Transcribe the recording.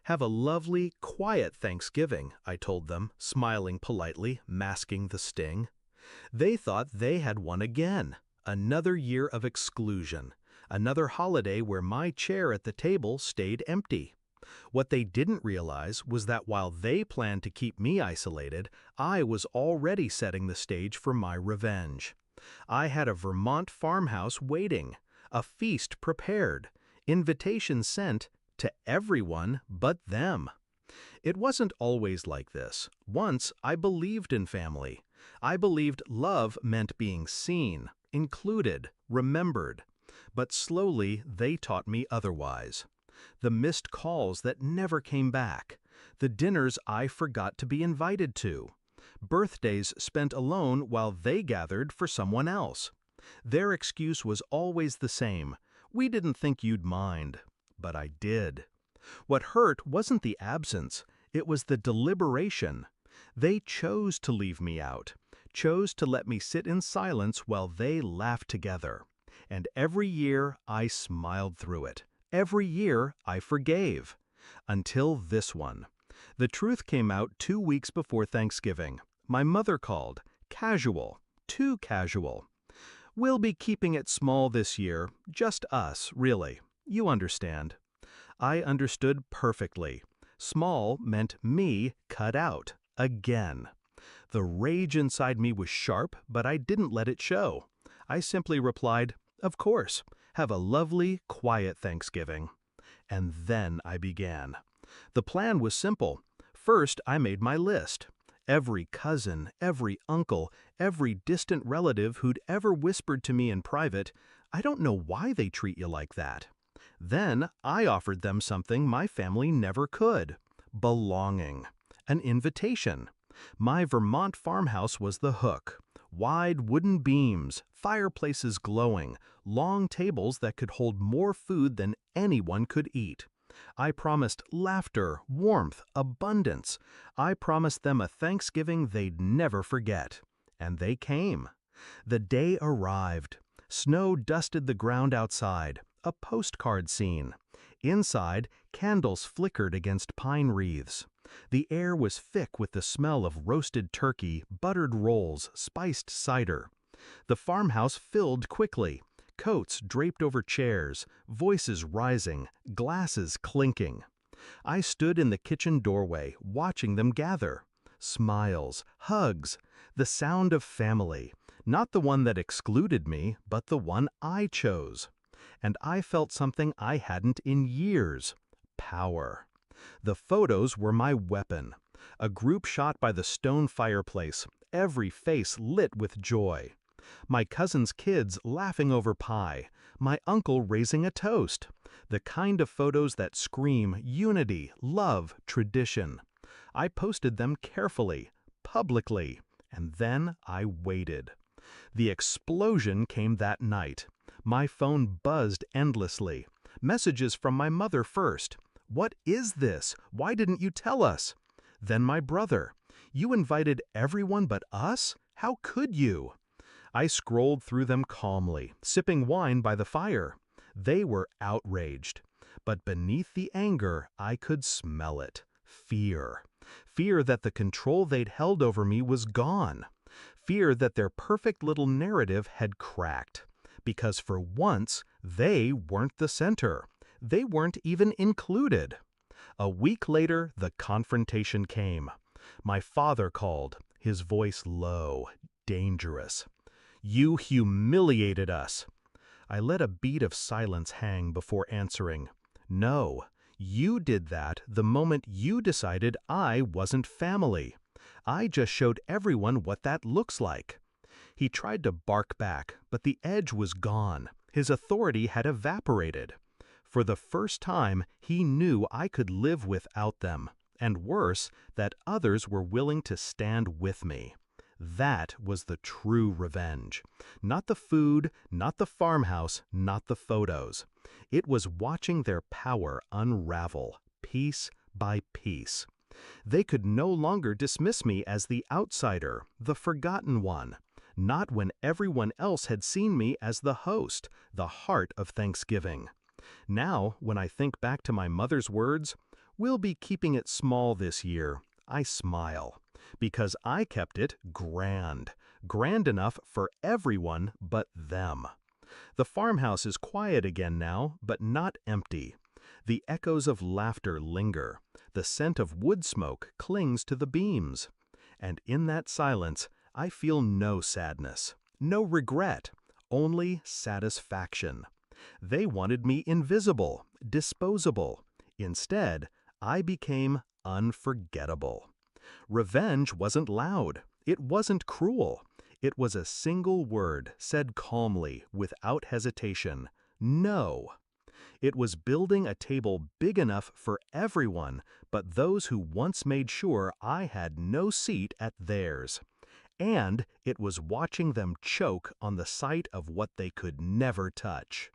Have a lovely, quiet Thanksgiving, I told them, smiling politely, masking the sting. They thought they had won again. Another year of exclusion. Another holiday where my chair at the table stayed empty. What they didn't realize was that while they planned to keep me isolated, I was already setting the stage for my revenge. I had a Vermont farmhouse waiting, a feast prepared, invitations sent to everyone but them. It wasn't always like this. Once I believed in family. I believed love meant being seen, included, remembered. But slowly they taught me otherwise. The missed calls that never came back. The dinners I forgot to be invited to. Birthdays spent alone while they gathered for someone else. Their excuse was always the same. We didn't think you'd mind. But I did. What hurt wasn't the absence, it was the deliberation. They chose to leave me out, chose to let me sit in silence while they laughed together. And every year I smiled through it. Every year I forgave. Until this one. The truth came out 2 weeks before Thanksgiving. My mother called. Casual. Too casual. We'll be keeping it small this year. Just us, really. You understand. I understood perfectly. Small meant me cut out. Again. The rage inside me was sharp, but I didn't let it show. I simply replied, "Of course. Have a lovely, quiet Thanksgiving." And then I began. The plan was simple. First, I made my list. Every cousin, every uncle, every distant relative who'd ever whispered to me in private, "I don't know why they treat you like that." Then I offered them something my family never could. Belonging. An invitation. My Vermont farmhouse was the hook. Wide wooden beams, fireplaces glowing, long tables that could hold more food than anyone could eat. I promised laughter, warmth, abundance. I promised them a Thanksgiving they'd never forget. And they came. The day arrived. Snow dusted the ground outside. A postcard scene. Inside, candles flickered against pine wreaths. The air was thick with the smell of roasted turkey, buttered rolls, spiced cider. The farmhouse filled quickly. Coats draped over chairs, voices rising, glasses clinking. I stood in the kitchen doorway, watching them gather. Smiles, hugs, the sound of family. Not the one that excluded me, but the one I chose. And I felt something I hadn't in years. Power. The photos were my weapon. A group shot by the stone fireplace, every face lit with joy. My cousin's kids laughing over pie, my uncle raising a toast. The kind of photos that scream unity, love, tradition. I posted them carefully, publicly, and then I waited. The explosion came that night. My phone buzzed endlessly. Messages from my mother first. "What is this? Why didn't you tell us?" Then my brother. "You invited everyone but us? How could you?" I scrolled through them calmly, sipping wine by the fire. They were outraged. But beneath the anger, I could smell it. Fear. Fear that the control they'd held over me was gone. Fear that their perfect little narrative had cracked. Because for once, they weren't the center. They weren't even included. A week later, the confrontation came. My father called, his voice low, dangerous. "You humiliated us." I let a beat of silence hang before answering. "No, you did that the moment you decided I wasn't family. I just showed everyone what that looks like." He tried to bark back, but the edge was gone. His authority had evaporated. For the first time, he knew I could live without them, and worse, that others were willing to stand with me. That was the true revenge. Not the food, not the farmhouse, not the photos. It was watching their power unravel, piece by piece. They could no longer dismiss me as the outsider, the forgotten one. Not when everyone else had seen me as the host, the heart of Thanksgiving. Now, when I think back to my mother's words, We'll be keeping it small this year. I smile, because I kept it grand, grand enough for everyone but them. The farmhouse is quiet again now, but not empty. The echoes of laughter linger. The scent of wood smoke clings to the beams. And in that silence, I feel no sadness, no regret, only satisfaction. They wanted me invisible, disposable. Instead, I became unforgettable. Revenge wasn't loud. It wasn't cruel. It was a single word said calmly, without hesitation. No. It was building a table big enough for everyone but those who once made sure I had no seat at theirs. And it was watching them choke on the sight of what they could never touch.